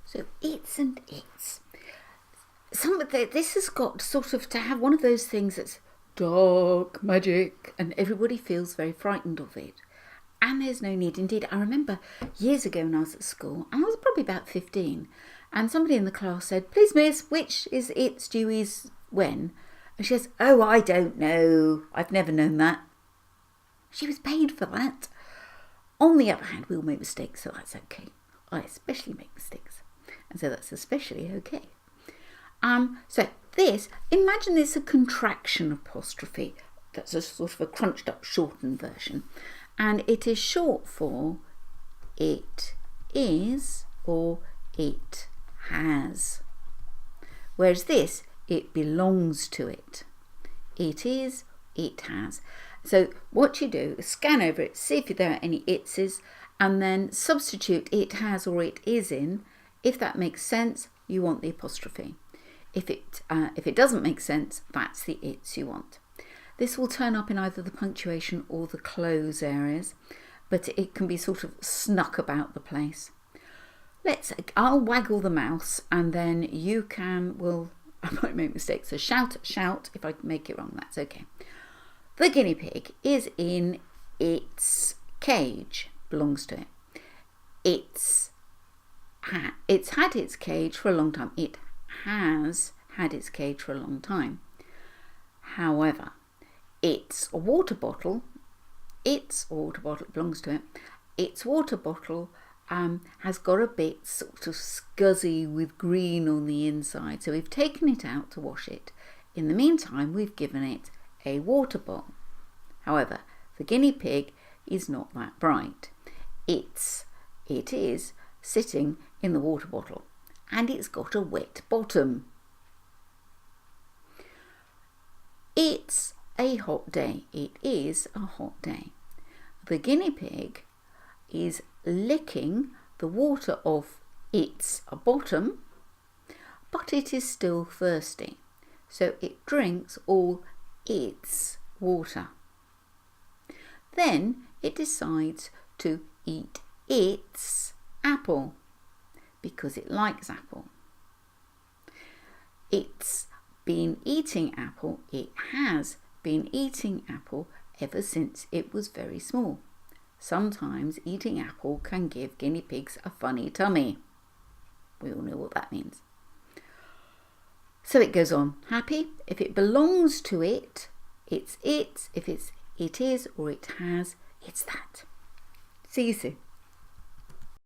So its and its. This has got sort of to have one of those things that's dark magic and everybody feels very frightened of it. And there's no need. Indeed, I remember years ago when I was at school, and I was probably about 15, and somebody in the class said, "Please, miss, which is its, Dewey's, when?" And she says, "Oh, I don't know. I've never known that." She was paid for that. On the other hand, we all make mistakes, so that's okay. I especially make mistakes. And so that's especially okay. So this, imagine this a contraction apostrophe. That's a sort of a crunched up shortened version. And it is short for it is or it has. Whereas this, it belongs to it. It is, it has. So what you do is scan over it, see if there are any itses, and then substitute it has or it is in. If that makes sense, you want the apostrophe. If it doesn't make sense, that's the its you want. This will turn up in either the punctuation or the close areas, but it can be sort of snuck about the place. I'll waggle the mouse and then you can, I might make mistakes, so shout, if I make it wrong, that's okay. The guinea pig is in its cage, belongs to it. It's had its cage for a long time. It has had its cage for a long time. However, its water bottle belongs to it. Its water bottle has got a bit sort of scuzzy with green on the inside. So we've taken it out to wash it. In the meantime, we've given it a water bowl. However, the guinea pig is not that bright. It is sitting in the water bottle and it's got a wet bottom. It's a hot day. It is a hot day. The guinea pig is licking the water off its bottom, but it is still thirsty. So it drinks all its water. Then it decides to eat its apple because it likes apple. It's been eating apple. It has been eating apple ever since it was very small. Sometimes eating apple can give guinea pigs a funny tummy. We all know what that means. So it goes on. Happy? If it belongs to it, it's it. If it is or it has, it's that. See you soon.